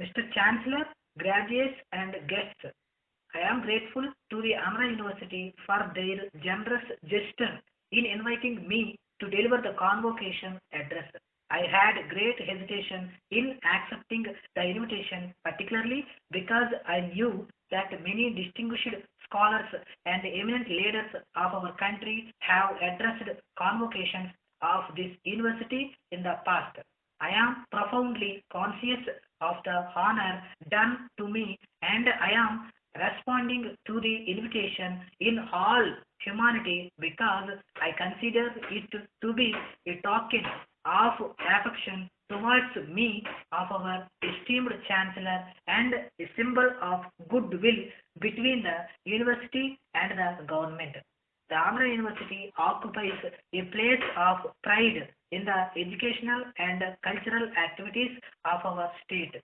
Mr. Chancellor, graduates and guests, I am grateful to the Andhra University for their generous gesture in inviting me to deliver the convocation address. I had great hesitation in accepting the invitation, particularly because I knew that many distinguished scholars and eminent leaders of our country have addressed convocations of this university in the past. I am profoundly conscious of the honor done to me, and I am responding to the invitation in all humanity because I consider it to be a token of affection towards me of our esteemed chancellor and a symbol of goodwill between the university and the government. The Andhra University occupies a place of pride in the educational and cultural activities of our state.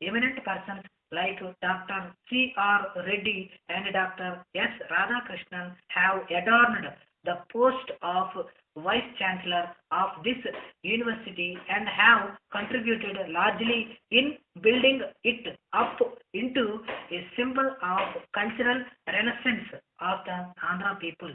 Eminent persons like Dr. C.R. Reddy and Dr. S. Radhakrishnan have adorned the post of Vice Chancellor of this university and have contributed largely in building it up into a symbol of cultural renaissance of the Andhra people.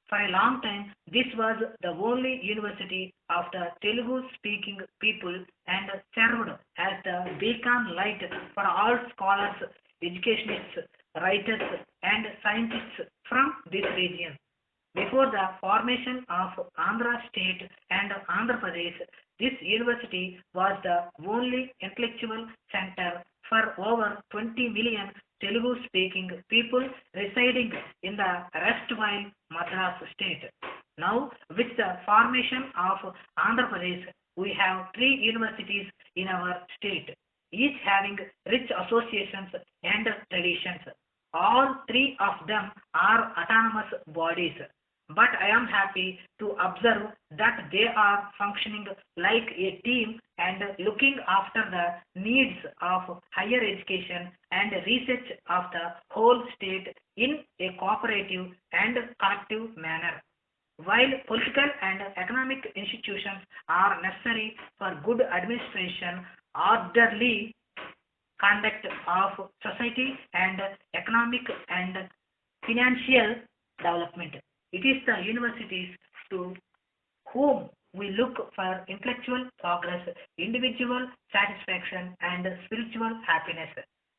For a long time, this was the only university of the Telugu-speaking people and served as the beacon light for all scholars, educationists, writers, and scientists from this region. Before the formation of Andhra state and Andhra Pradesh, this university was the only intellectual center for over 20 million Telugu-speaking people residing in the erstwhile Madras state. Now, with the formation of Andhra Pradesh, we have three universities in our state, each having rich associations and traditions. All three of them are autonomous bodies, but I am happy to observe that they are functioning like a team and looking after the needs of higher education and research of the whole state in a cooperative and collective manner. While political and economic institutions are necessary for good administration, orderly conduct of society and economic and financial development. It is the universities to whom we look for intellectual progress, individual satisfaction, and spiritual happiness.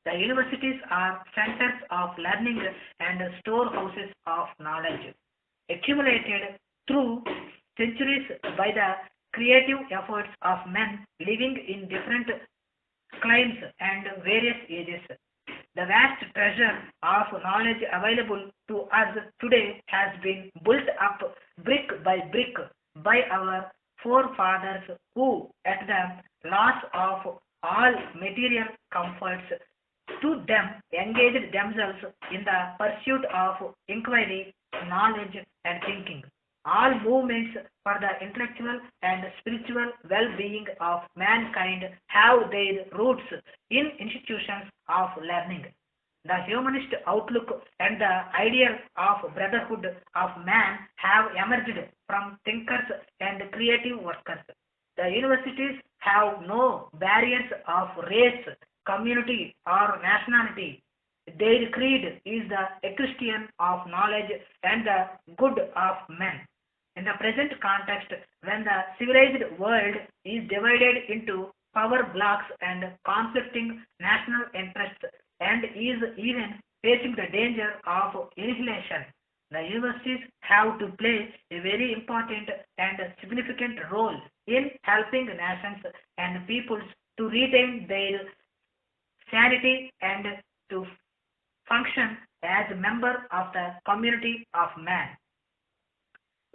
The universities are centers of learning and storehouses of knowledge, accumulated through centuries by the creative efforts of men living in different climes and various ages. The vast treasure of knowledge available to us today has been built up brick by brick by our forefathers who, at the loss of all material comforts to them, engaged themselves in the pursuit of inquiry, knowledge, and thinking. All movements for the intellectual and spiritual well-being of mankind have their roots in institutions of learning. The humanist outlook and the idea of brotherhood of man have emerged from thinkers and creative workers. The universities have no barriers of race, community, or nationality. Their creed is the Christian of knowledge and the good of men. In the present context, when the civilized world is divided into power blocks and conflicting national interests and is even facing the danger of annihilation, the universities have to play a very important and significant role in helping nations and peoples to retain their sanity and to function as a member of the community of man.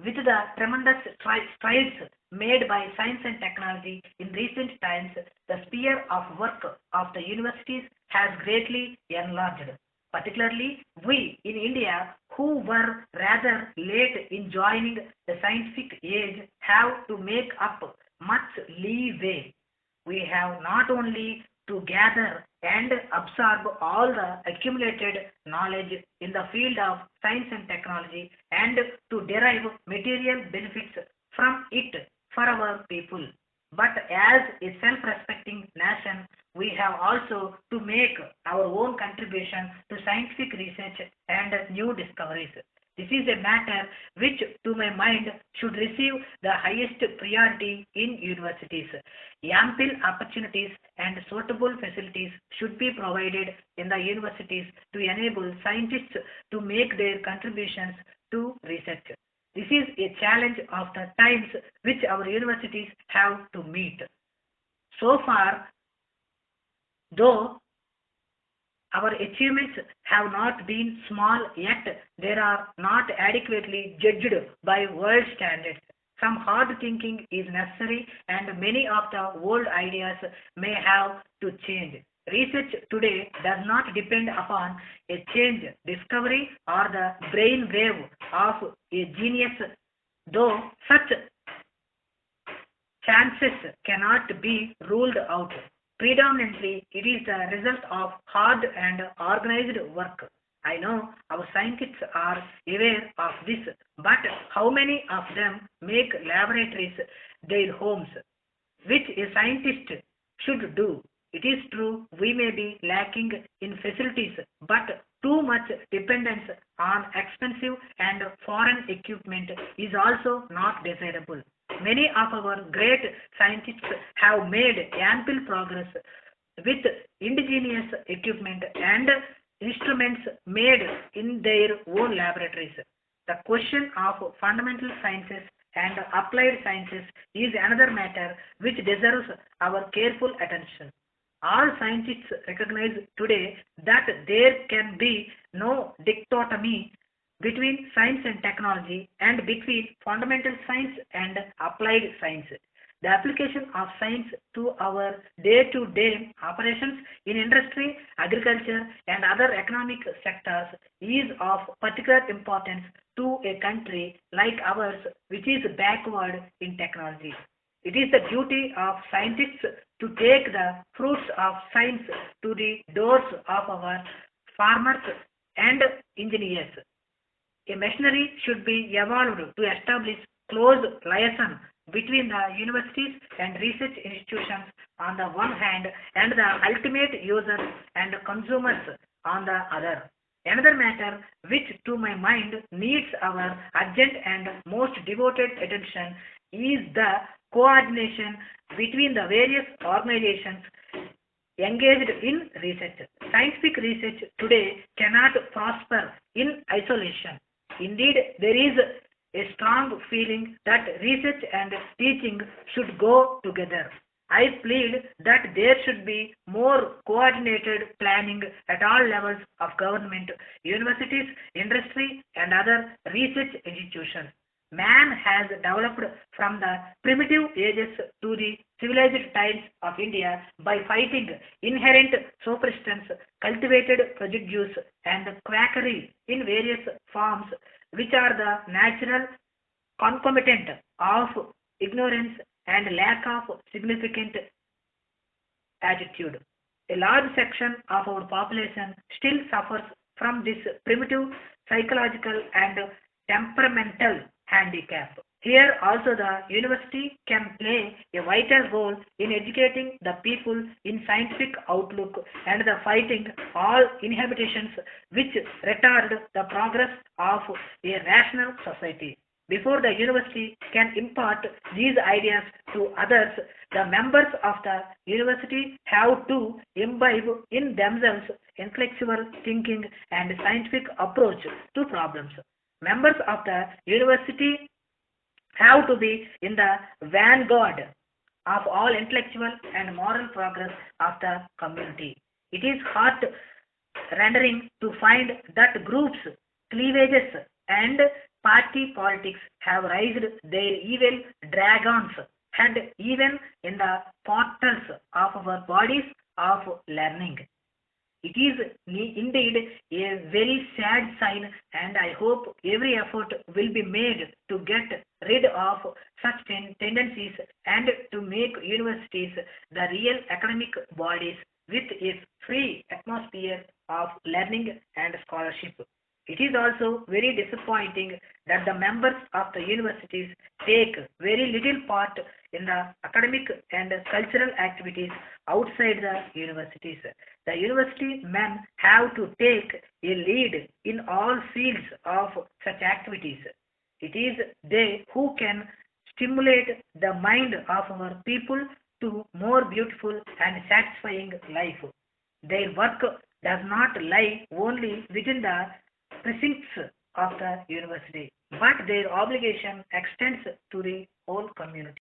With the tremendous strides made by science and technology in recent times, the sphere of work of the universities has greatly enlarged. Particularly, we in India, who were rather late in joining the scientific age, have to make up much leeway. We have not only to gather and absorb all the accumulated knowledge in the field of science and technology and to derive material benefits from it for our people. But as a self-respecting nation, we have also to make our own contribution to scientific research and new discoveries. This is a matter which, to my mind, should receive the highest priority in universities. Ample opportunities and suitable facilities should be provided in the universities to enable scientists to make their contributions to research. This is a challenge of the times which our universities have to meet. So far, though our achievements have not been small, yet they are not adequately judged by world standards. Some hard thinking is necessary, and many of the old ideas may have to change. Research today does not depend upon a change, discovery, or the brain wave of a genius, though such chances cannot be ruled out. Predominantly, it is the result of hard and organized work. I know our scientists are aware of this, but how many of them make laboratories their homes, which a scientist should do? It is true we may be lacking in facilities, but too much dependence on expensive and foreign equipment is also not desirable. Many of our great scientists have made ample progress with indigenous equipment and instruments made in their own laboratories. The question of fundamental sciences and applied sciences is another matter which deserves our careful attention. All scientists recognize today that there can be no dichotomy between science and technology and between fundamental science and applied science. The application of science to our day-to-day operations in industry, agriculture, and other economic sectors is of particular importance to a country like ours, which is backward in technology. It is the duty of scientists to take the fruits of science to the doors of our farmers and engineers. A machinery should be evolved to establish close liaison between the universities and research institutions on the one hand and the ultimate users and consumers on the other. Another matter which to my mind needs our urgent and most devoted attention is the coordination between the various organizations engaged in research. Scientific research today cannot prosper in isolation. Indeed, there is a strong feeling that research and teaching should go together. I plead that there should be more coordinated planning at all levels of government, universities, industry, and other research institutions. Man has developed from the primitive ages to the civilized times of India by fighting inherent superstitions, cultivated prejudice, and quackery in various forms, which are the natural concomitant of ignorance and lack of significant attitude. A large section of our population still suffers from this primitive psychological and temperamental handicap. Here also the university can play a vital role in educating the people in scientific outlook and the fighting all inhibitions which retard the progress of a rational society. Before the university can impart these ideas to others, the members of the university have to imbibe in themselves intellectual thinking and scientific approach to problems. Members of the university have to be in the vanguard of all intellectual and moral progress of the community. It is heart rendering to find that groups, cleavages, and party politics have raised their evil dragons and even in the portals of our bodies of learning. It is indeed a very sad sign, and I hope every effort will be made to get rid of such tendencies and to make universities the real academic bodies with a free atmosphere of learning and scholarship. It is also very disappointing that the members of the universities take very little part in the academic and cultural activities outside the universities. The university men have to take a lead in all fields of such activities. It is they who can stimulate the mind of our people to more beautiful and satisfying life. Their work does not lie only within the precincts of the university, but their obligation extends to the whole community.